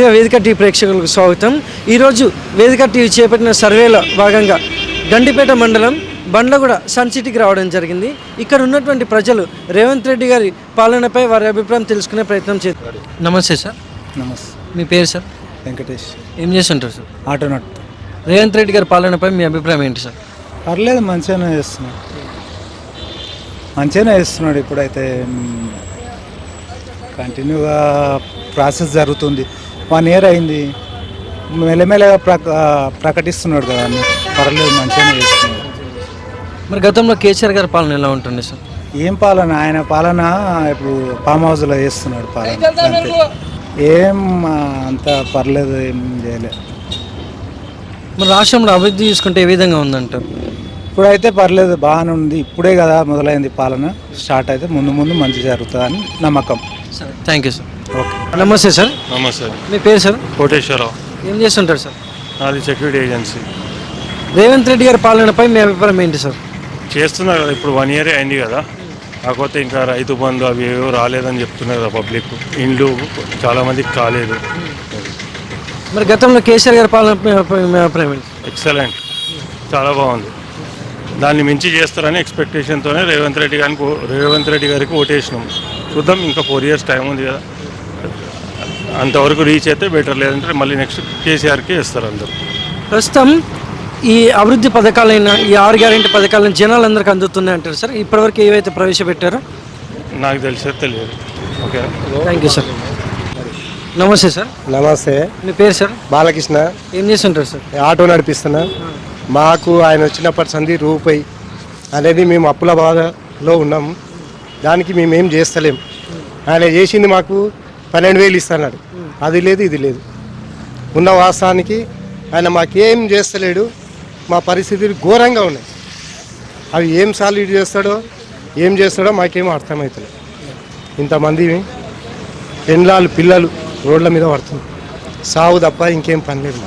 ముందుగా వేదిక టీవీ ప్రేక్షకులకు స్వాగతం. ఈరోజు వేదిక టీవీ చేపట్టిన సర్వేలో భాగంగా గండిపేట మండలం బండ్లగూడ సన్ సిటీకి రావడం జరిగింది. ఇక్కడ ఉన్నటువంటి ప్రజలు రేవంత్ రెడ్డి గారి పాలనపై వారి అభిప్రాయం తెలుసుకునే ప్రయత్నం చేస్తారు. నమస్తే సార్. నమస్తే. మీ పేరు సార్? వెంకటేష్. ఏం చేస్తుంటారు సార్? ఆటో నట్. రేవంత్ రెడ్డి గారి పాలనపై మీ అభిప్రాయం ఏంటి సార్? పర్లేదు, మంచిగానే చేస్తున్నాడు. ఇప్పుడైతే కంటిన్యూగా ప్రాసెస్ జరుగుతుంది. 1 year అయింది. మెల్లమెల్లగా ప్రకటిస్తున్నాడు కదా అన్ని. పర్లేదు, మంచిగానే చేస్తున్నాడు. మరి గతంలో కేసీఆర్ గారి పాలన ఎలా ఉంటుంది సార్? ఏం పాలన, ఆయన పాలన ఇప్పుడు ఫామ్ హౌస్లో చేస్తున్నాడు పాలన. అంతే, ఏం అంత పర్లేదు, ఏం చేయలేదు. మరి రాష్ట్రంలో అభివృద్ధి చూసుకుంటే ఏ విధంగా ఉందంటారు? ఇప్పుడైతే పర్లేదు, బాగానే ఉంది. ఇప్పుడే కదా మొదలైంది పాలన, స్టార్ట్ అయితే ముందు మంచి జరుగుతుందని నమ్మకం. సరే, థ్యాంక్ యూ సార్. ఓకే. నమస్తే సార్. నమస్తే. మీ పేరు సార్? కోటేశ్వరరావు. ఏం చేస్తుంటారు సార్? నాది సెక్యూరిటీ ఏజెన్సీ. రేవంత్ రెడ్డి గారి పాలనపై మీ అభిప్రాయం ఏంటి సార్? చేస్తున్నారు కదా, ఇప్పుడు 1 year అయింది కదా. కాకపోతే ఇంకా రైతు బంధు అవి ఏవో రాలేదని చెప్తున్నారు కదా పబ్లిక్. ఇండ్లు చాలామందికి కాలేదు. మరి గతంలో కేసీఆర్ గారి పాలనపై మీ అభిప్రాయం ఏంటి? ఎక్సలెంట్, చాలా బాగుంది. దాన్ని మించి చేస్తారని ఎక్స్పెక్టేషన్తోనే రేవంత్ రెడ్డి గారికి ఓటేసినాం. చూద్దాం, ఇంకా 4 years టైం ఉంది కదా, అంతవరకు రీచ్ అయితే బెటర్. లేదంటే మళ్ళీ నెక్స్ట్ కేసీఆర్కి వేస్తారు అందరూ. ప్రస్తుతం ఈ అభివృద్ధి పథకాలైన ఈ 6 గ్యారెంటీ పథకాలను జనాలందరికీ అందుతున్నాయి అంటారు సార్. ఇప్పటివరకు ఏవైతే ప్రవేశపెట్టారో నాకు తెలియదు. Okay, thank you sir. నమస్తే సార్. నమస్తే. మీ పేరు సార్? బాలకృష్ణ. ఏం చేస్తుంటారు సార్? ఆటో నడిపిస్తున్నా. మాకు ఆయన వచ్చినప్పటి సంది రూపాయి అనేది మేము అప్పుల బాధలో ఉన్నాము. దానికి మేమేం చేస్తలేం. ఆయన చేసింది మాకు 12,000 ఇస్తున్నాడు. అది లేదు, ఇది లేదు. ఉన్న వాస్తవానికి ఆయన మాకేం చేస్తలేడు. మా పరిస్థితులు ఘోరంగా ఉన్నాయి. అవి ఏం సాల్వ్ చేస్తాడో మాకేమో అర్థమవుతలేదు. ఇంతమంది పెండ్లాలు పిల్లలు రోడ్ల మీద పడుతుంది. సాగు తప్ప ఇంకేం పని లేదు.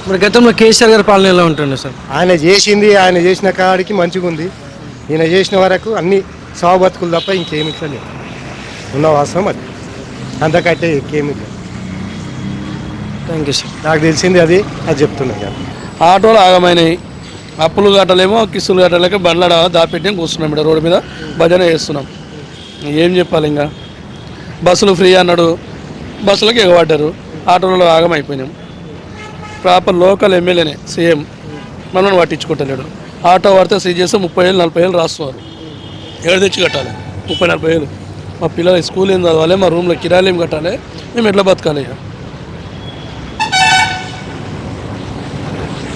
మరి గతంలో కేసీఆర్ గారి పాలన ఎలా ఉంటుంది సార్? ఆయన చేసిన కాడికి మంచిగా ఉంది. ఈయన చేసిన వరకు అన్ని సాగు బతుకులు తప్ప ఇంకేమి ఇట్లా లేదు. ఉన్న వాస్తవం అది, అంతకంటే ఇంకేమి లేదు. Thank you sir. నాకు తెలిసింది అది చెప్తున్నాను కదా. ఆటోలు ఆగమైనాయి. అప్పులు కట్టలేమో కిస్తులు కట్టలేక బండ్ల దాపెట్టి కూర్చున్నాం. ఇక్కడ రోడ్డు మీద భజన చేస్తున్నాం. ఏం చెప్పాలి, ఇంకా బస్సులు ఫ్రీ అన్నాడు, బస్సులకు ఎగబడ్డారు. ఆటోలలో ఆగమైపోయినాం. ప్రాపర్ లోకల్ ఎమ్మెల్యేనే సీఎం మనల్ని పట్టించుకుంటలేడు. ఆటో పడితే సీజ్ చేస్తే 30,000-40,000 రాస్తున్నారు. ఏడు తెచ్చి కట్టాలి 30,000-40,000. మా పిల్లలు స్కూల్ ఏం చదవాలి, మా రూమ్లో కిరాయిలు ఏం కట్టాలి, మేము ఎట్లా బతకాలి?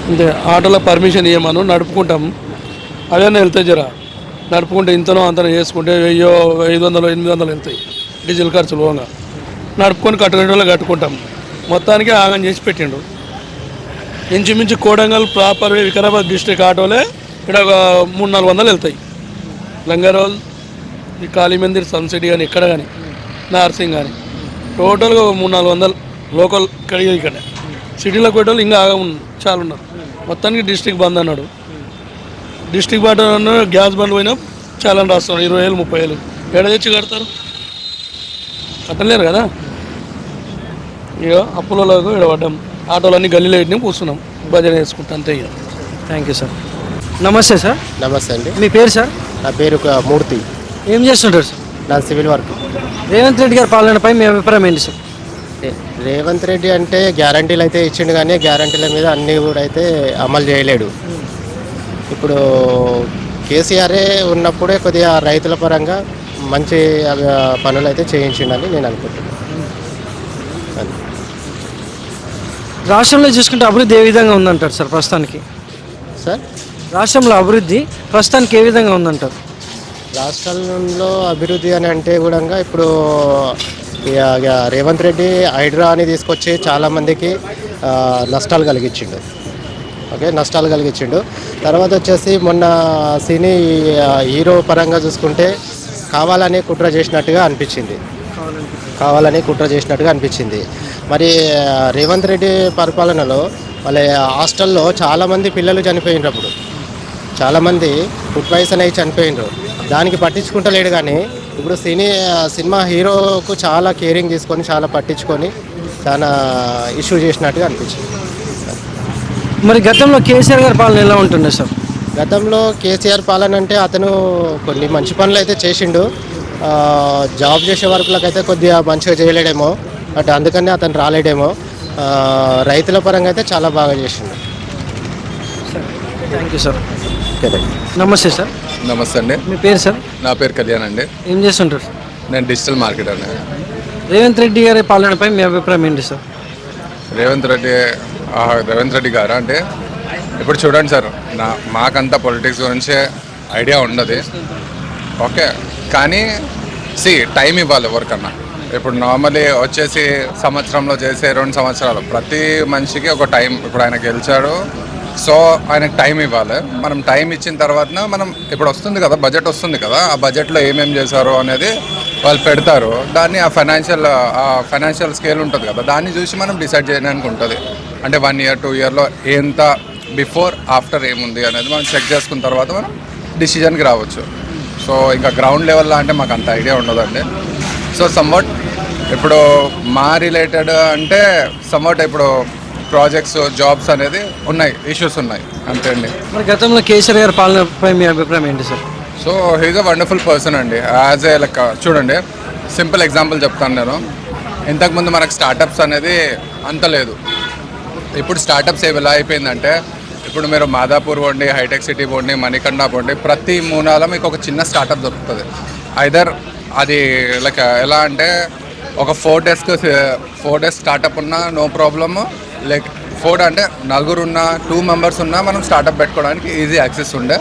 అంతే. ఆటోలో పర్మిషన్ ఇవ్వమను, నడుపుకుంటాం. అవన్నీ వెళ్తాయి. జర నడుపుకుంటే ఇంతనో అంతనో చేసుకుంటే 1,000-500-800 వెళ్తాయి డీజిల్ ఖర్చులు. పోగా నడుపుకొని కట్టుకునేటోళ్ళు కట్టుకుంటాం. మొత్తానికి ఆగం చేసి పెట్టిండు. ఇంచుమించు కోడంగల్ ప్రాపర్ వికారాబాద్ డిస్ట్రిక్ట్ ఆటోలే ఇక్కడ ఒక 300-400 వెళ్తాయి. లంగారోల్, ఈ కాళీమందిర్, సన్ సిటీ కానీ ఇక్కడ కానీ నార్సింగ్ కానీ టోటల్గా 300-400 లోకల్ ఇక్కడ. సిటీలోకి పోయేటోళ్ళు ఇంకా చాలా ఉన్నారు. మొత్తానికి డిస్ట్రిక్ట్ బంద్ అన్నాడు. డిస్ట్రిక్ట్ బంద్ అన్నాడు. గ్యాస్ బండ్ పోయినా చాలా రాస్తున్నారు. 20,000-30,000 ఏడ తెచ్చి కడతారు? కట్టలేరు కదా. ఇక అప్పులలో ఇడబడ్డాం. ఆటోలన్నీ గల్లీలో పెట్టినా కూర్చున్నాం, భజన వేసుకుంటాం. అంతే. ఇక థ్యాంక్ యూ సార్. నమస్తే సార్. నమస్తే అండి. మీ పేరు సార్? నా పేరు మూర్తి. ఏం చేస్తుంటారు సార్? నా సివిల్ వర్క్. రేవంత్ రెడ్డి గారి పాలనపై మీ అభిప్రాయం ఏంటి సార్? రేవంత్ రెడ్డి అంటే గ్యారంటీలు అయితే ఇచ్చిండు, కానీ గ్యారంటీల మీద అన్నీ కూడా అయితే అమలు చేయలేడు. ఇప్పుడు కేసీఆరే ఉన్నప్పుడే కొద్దిగా రైతుల పరంగా మంచి పనులు అయితే చేయించిండని నేను అనుకుంటున్నాను. రాష్ట్రంలో చూసుకుంటే అభివృద్ధి ఏ విధంగా ఉందంటారు సార్ ప్రస్తుతానికి? సార్, రాష్ట్రంలో అభివృద్ధి ప్రస్తుతానికి ఏ విధంగా ఉందంటారు? రాష్ట్రంలో అభివృద్ధి అని అంటే కూడా ఇప్పుడు రేవంత్ రెడ్డి హైడ్రా అని తీసుకొచ్చి చాలామందికి నష్టాలు కలిగించిండు. తర్వాత వచ్చేసి మొన్న సినీ హీరో పరంగా చూసుకుంటే కావాలని కుట్ర చేసినట్టుగా అనిపించింది. మరి రేవంత్ రెడ్డి పరిపాలనలో వాళ్ళ హాస్టల్లో చాలామంది పిల్లలు చనిపోయినప్పుడు చాలామంది ఫుడ్ పాయిజన్ అయి చనిపోయినారు. దానికి పట్టించుకుంటలేడు. కానీ ఇప్పుడు సినిమా హీరోకు చాలా కేరింగ్ తీసుకొని చాలా పట్టించుకొని చాలా ఇష్యూ చేసినట్టుగా అనిపించింది. మరి గతంలో కేసీఆర్ గారి పాలన ఎలా ఉంటుండే సార్? గతంలో కేసీఆర్ పాలన అంటే అతను కొన్ని మంచి పనులు అయితే చేసిండు. జాబ్ చేసే వర్కులకైతే కొద్దిగా మంచిగా చేయలేడేమో, బట్ అందుకని అతను రాలేడేమో. రైతుల పరంగా అయితే చాలా బాగా చేసిండు. Thank you sir. ఓకే. నమస్తే సార్. నమస్తే అండి. మీ పేరు సార్? నా పేరు కళ్యాణ్ అండి. ఏం చేస్తుంటారు సార్? నేను డిజిటల్ మార్కెటర్ అండి. రేవంత్ రెడ్డి గారి పాలనపై మీ అభిప్రాయం ఏంటి సార్? రేవంత్ రెడ్డి గారు అంటే ఇప్పుడు చూడండి సార్, మాకంతా పొలిటిక్స్ గురించి ఐడియా ఉండదు. ఓకే, కానీ టైం ఇవ్వాలి ఎవరికన్నా. ఇప్పుడు నార్మల్లీ వచ్చేసి సంవత్సరంలో చేసే 2 సంవత్సరాలు ప్రతి మనిషికి ఒక టైం. ఇప్పుడు ఆయన గెలిచాడు, సో ఆయనకు టైం ఇవ్వాలి. మనం టైం ఇచ్చిన తర్వాత మనం ఇప్పుడు వస్తుంది కదా, బడ్జెట్ వస్తుంది కదా, ఆ బడ్జెట్లో ఏమేమి చేశారు అనేది వాళ్ళు పెడతారు. దాన్ని ఆ ఫైనాన్షియల్ స్కేల్ ఉంటుంది కదా, దాన్ని చూసి మనం డిసైడ్ చేయడానికి ఉంటుంది. అంటే 1 year 2 yearలో ఎంత బిఫోర్ ఆఫ్టర్ ఏముంది అనేది మనం చెక్ చేసుకున్న తర్వాత మనం డిసిజన్కి రావచ్చు. సో ఇంకా గ్రౌండ్ లెవెల్లో అంటే మాకు అంత ఐడియా ఉండదండి. సో సమ్వాట్ ఇప్పుడు మా రిలేటెడ్ అంటే సమ్వాట్ ఇప్పుడు ప్రాజెక్ట్స్, జాబ్స్ అనేది ఉన్నాయి, ఇష్యూస్ ఉన్నాయి అంతే అండి. మరి గతంలో కేసీఆర్ గారి పాలనపై మీ అభిప్రాయం ఏంటి sir? So he's a wonderful person అండి. యాజ్ ఏ లైక్ చూడండి, సింపుల్ ఎగ్జాంపుల్ చెప్తాను నేను. ఇంతకుముందు మనకు స్టార్టప్స్ అనేది అంత లేదు. ఇప్పుడు స్టార్టప్స్ ఎలా అయిపోయిందంటే, ఇప్పుడు మీరు మాదాపూర్ పోండి, హైటెక్ సిటీ పోండి, మణికండా పోండి, ప్రతి మూనాలో మీకు ఒక చిన్న స్టార్టప్ దొరుకుతుంది. ఐదర్ అది లైక్ ఎలా అంటే ఒక 4 days స్టార్టప్ ఉన్నా నో ప్రాబ్లము. లైక్ 4 అంటే 4 ఉన్నా 2 members ఉన్నా మనం స్టార్టప్ పెట్టుకోవడానికి ఈజీ యాక్సెస్ ఉండే.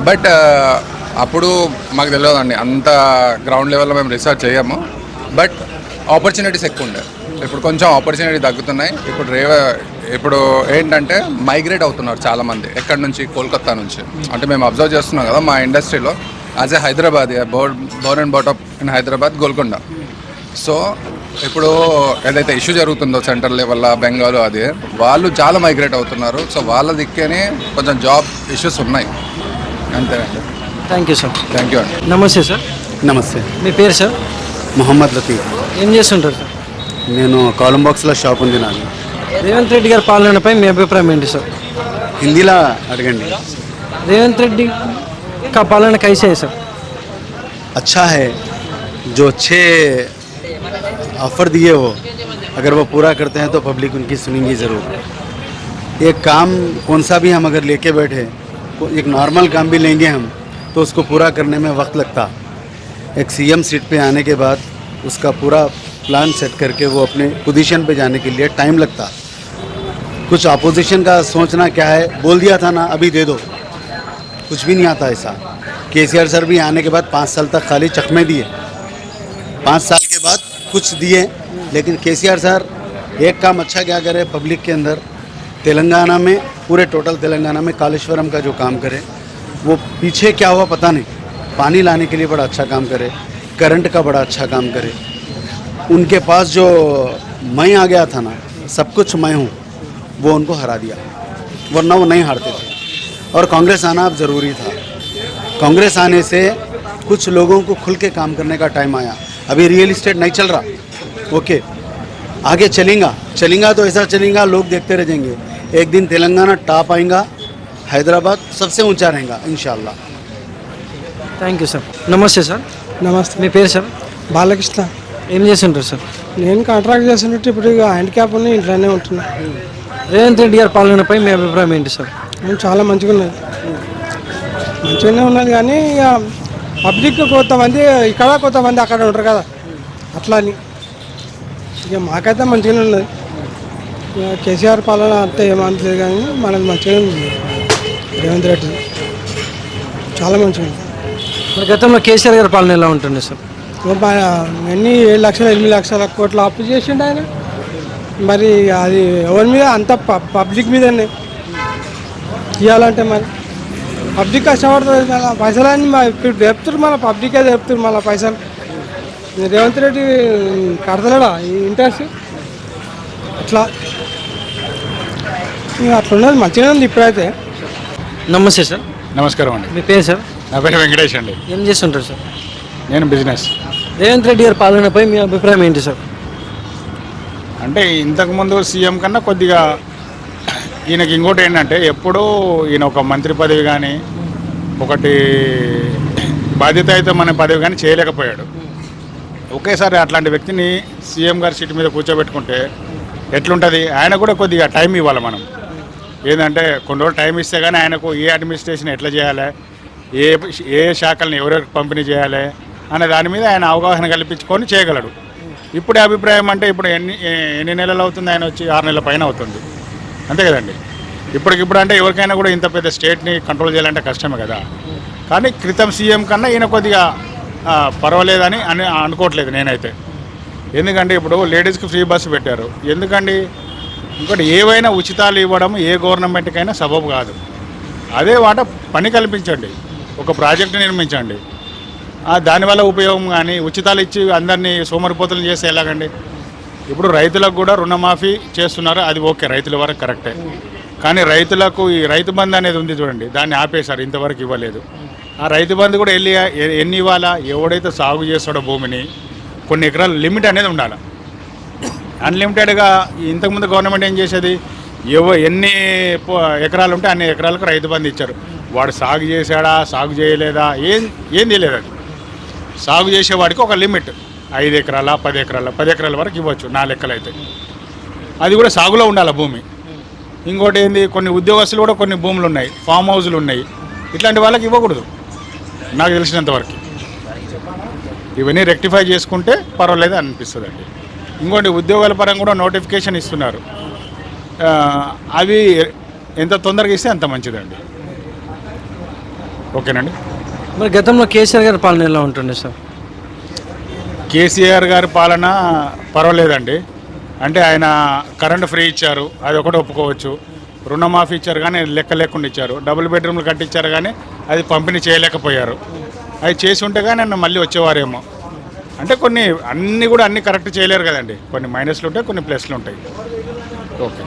బట్ అప్పుడు మాకు తెలియదండి, అంత గ్రౌండ్ లెవెల్లో మేము రీసెర్చ్ చేయము. బట్ ఆపర్చునిటీస్ ఎక్కువ ఉండే. ఇప్పుడు కొంచెం ఆపర్చునిటీ తగ్గుతున్నాయి. ఇప్పుడు ఏంటంటే మైగ్రేట్ అవుతున్నారు చాలామంది ఎక్కడి నుంచి, కోల్కతా నుంచి. అంటే మేము అబ్జర్వ్ చేస్తున్నాం కదా మా ఇండస్ట్రీలో. As a Hyderabad, Born and బాటప్ in Hyderabad, Golconda. So ఇప్పుడు ఏదైతే ఇష్యూ జరుగుతుందో సెంట్రల్ లెవెల్లో బెంగాల్, అది వాళ్ళు చాలా మైగ్రేట్ అవుతున్నారు. సో వాళ్ళ దిక్కేనే కొంచెం జాబ్ ఇష్యూస్ ఉన్నాయి అంతే అండి. Thank you sir. Thank you అండి. నమస్తే సార్. నమస్తే. మీ పేరు సార్? మొహమ్మద్ లతీఫ్. ఏం చేస్తుంటారు సార్? నేను కాలం బాక్స్లో షాప్ ఉంది నాది. రేవంత్ రెడ్డి గారి పాలనపై మీ అభిప్రాయం ఏంటి సార్? హిందీలో అడగండి. రేవంత్ రెడ్డి का पालन कैसे है सर? अच्छा है, जो अच्छे ऑफर दिए हो अगर वो पूरा करते हैं तो पब्लिक उनकी सुनेंगी ज़रूर. एक काम कौन सा भी हम अगर लेके बैठे, एक नॉर्मल काम भी लेंगे हम तो उसको पूरा करने में वक्त लगता. एक सीएम सीट पे आने के बाद उसका पूरा प्लान सेट करके वो अपने पोजीशन पे जाने के लिए टाइम लगता. कुछ अपोजिशन का सोचना क्या है, बोल दिया था ना अभी दे दो, कुछ भी नहीं आता ऐसा. केसीआर सर भी आने के बाद 5 साल तक खाली चकमे दिए, 5 साल के बाद कुछ दिए. लेकिन केसीआर सर एक काम अच्छा क्या करे पब्लिक के अंदर, तेलंगाना में पूरे टोटल तेलंगाना में कालेश्वरम का जो काम करे, वो पीछे क्या हुआ पता नहीं, पानी लाने के लिए बड़ा अच्छा काम करे, करंट का बड़ा अच्छा काम करे. उनके पास जो मैं आ गया था ना, सब कुछ मैं हूँ, वो उनको हरा दिया, वरना वो नहीं हारते थे. और कांग्रेस आना अब ज़रूरी था. कांग्रेस आने से कुछ लोगों को खुल के काम करने का टाइम आया. अभी रियल इस्टेट नहीं चल रहा, ओके, आगे चलेगा तो ऐसा चलेगा, लोग देखते रह जाएंगे. एक दिन तेलंगाना टॉप आएगा, हैदराबाद सबसे ऊंचा रहेगा इंशाल्लाह. Thank you sir. నమస్తే సార్. నమస్తే. మీ పేరు సార్? బాలకృష్ణ. ఏం చేస్తుంటారు సార్? నేను కాంట్రాక్ట్ చేస్తున్నట్టు ఇప్పుడు ఇక హ్యాండిక్యాప్ ఉన్న ఇంట్లోనే ఉంటున్నా. రేవంత్ రెడ్డి గారి పాలనపై మీ అభిప్రాయం ఏంటి సార్? చాలా మంచిగానే ఉన్నది కానీ ఇక పబ్లిక్ కొంతమంది ఇక్కడ కొంతమంది అక్కడ ఉంటారు కదా, అట్లా అని. ఇక మాకైతే మంచిగానే ఉన్నది. ఇక కేసీఆర్ పాలన అంతా ఏమనలేదు కానీ మనది మంచిగానే ఉంది. రేవంత్ రెడ్డి చాలా మంచిగా ఉంది. మరి గతంలో కేసీఆర్ గారి పాలన ఎలా ఉంటుంది సార్? ఎన్ని 7 లక్షలు 8 లక్షల కోట్ల అప్పు చేసిండు ఆయన. మరి అది ఎవరి మీద, అంత పబ్లిక్ మీదనే ఇవ్వాలంటే మరి పబ్లిక్ కష్టపడుతుంది కదా. పైసలన్నీ ఇప్పుడు చెప్తారు, మన పబ్లికే చెప్తారు మళ్ళీ పైసలు. రేవంత్ రెడ్డి కడతలేడా ఈ ఇంట్రెస్ట్ అట్లా. అట్లున్నది మంచిగానే ఉంది ఇప్పుడైతే. నమస్తే సార్. నమస్కారం అండి. మీ పేరు సార్? నా పేరు వెంకటేష్ అండి. ఏం చేస్తుంటారు సార్? నేను బిజినెస్. రేవంత్ రెడ్డి గారి పాలనపై మీ అభిప్రాయం ఏంటి సార్? అంటే ఇంతకుముందు సీఎం కన్నా కొద్దిగా ఈయనకి ఇంకోటి ఏంటంటే ఎప్పుడూ ఈయన ఒక మంత్రి పదవి కానీ ఒకటి బాధ్యతాయుతమైన పదవి కానీ చేయలేకపోయాడు. ఒకేసారి అట్లాంటి వ్యక్తిని సీఎం గారి సీటు మీద కూర్చోబెట్టుకుంటే ఎట్లుంటుంది? ఆయన కూడా కొద్దిగా టైం ఇవ్వాలి మనం. ఏంటంటే కొన్ని రోజులు టైం ఇస్తే కానీ ఆయనకు ఏ అడ్మినిస్ట్రేషన్ ఎట్లా చేయాలి, ఏ శాఖలను ఎవరెవరికి పంపిణీ చేయాలి అనే దాని మీద ఆయన అవగాహన కల్పించుకొని చేయగలడు. ఇప్పుడే అభిప్రాయం అంటే ఇప్పుడు ఎన్ని నెలలు అవుతుంది? ఆయన వచ్చి 6 నెలల పైన అవుతుంది, అంతే కదండి. ఇప్పటికిప్పుడు అంటే ఎవరికైనా కూడా ఇంత పెద్ద స్టేట్ని కంట్రోల్ చేయాలంటే కష్టమే కదా. కానీ క్రితం సీఎం కన్నా ఈయన కొద్దిగా పర్వాలేదని అనుకోవట్లేదు నేనైతే. ఎందుకంటే ఇప్పుడు లేడీస్కి ఫ్రీ బస్సు పెట్టారు. ఎందుకండి? ఇంకోటి ఏవైనా ఉచితాలు ఇవ్వడం ఏ గవర్నమెంట్కైనా సబబు కాదు. అదే వాట పని కల్పించండి, ఒక ప్రాజెక్టు నిర్మించండి, దానివల్ల ఉపయోగం. కానీ ఉచితాలు ఇచ్చి అందరినీ సోమరిపోతులు చేస్తే ఎలాగండి? ఇప్పుడు రైతులకు కూడా రుణమాఫీ చేస్తున్నారు, అది ఓకే, రైతుల వరకు కరెక్టే. కానీ రైతులకు ఈ రైతు బంధు అనేది ఉంది చూడండి, దాన్ని ఆపేశారు, ఇంతవరకు ఇవ్వలేదు. ఆ రైతు బంధు కూడా ఎన్ని ఇవ్వాలా? ఎవడైతే సాగు చేస్తాడో భూమిని కొన్ని ఎకరాలు లిమిట్ అనేది ఉండాలి. అన్లిమిటెడ్గా ఇంతకుముందు గవర్నమెంట్ ఏం చేసేది? ఎన్ని ఎకరాలు ఉంటే అన్ని ఎకరాలకు రైతు బంధు ఇచ్చారు. వాడు సాగు చేశాడా, సాగు చేయలేదా, ఏం తెలియదు. అది సాగు చేసేవాడికి ఒక లిమిట్, 5 ఎకరాల 10 ఎకరాల 10 ఎకరాల వరకు ఇవ్వచ్చు నా లెక్కలు అయితే. అది కూడా సాగులో ఉండాలి భూమి. ఇంకోటి ఏంది, కొన్ని ఉద్యోగస్తులు కూడా కొన్ని భూములు ఉన్నాయి, ఫామ్ హౌజులు ఉన్నాయి, ఇట్లాంటి వాళ్ళకి ఇవ్వకూడదు నాకు తెలిసినంతవరకు. ఇవన్నీ రెక్టిఫై చేసుకుంటే పర్వాలేదు అనిపిస్తుంది అండి. ఇంకోటి ఉద్యోగాల పరంగా కూడా నోటిఫికేషన్ ఇస్తున్నారు, అవి ఎంత తొందరగా ఇస్తే అంత మంచిదండి. ఓకేనండి. మరి గతంలో కేసీఆర్ గారి పాలన ఎలా ఉంటుండే సార్? కేసీఆర్ గారి పాలన పర్వాలేదండి. అంటే ఆయన కరెంటు ఫ్రీ ఇచ్చారు, అది ఒకటి ఒప్పుకోవచ్చు. రుణమాఫీ ఇచ్చారు కానీ లెక్క లేకుండా ఇచ్చారు. డబుల్ బెడ్రూమ్లు కట్టించారు కానీ అది పంపిణీ చేయలేకపోయారు. అది చేసి ఉంటే కానీ ఆయన మళ్ళీ వచ్చేవారేమో. అంటే కొన్ని అన్నీ కరెక్ట్ చేయలేరు కదండి. కొన్ని మైనస్లు ఉంటాయి, కొన్ని ప్లస్లు ఉంటాయి. Okay,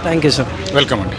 thank you sir. Welcome అండి.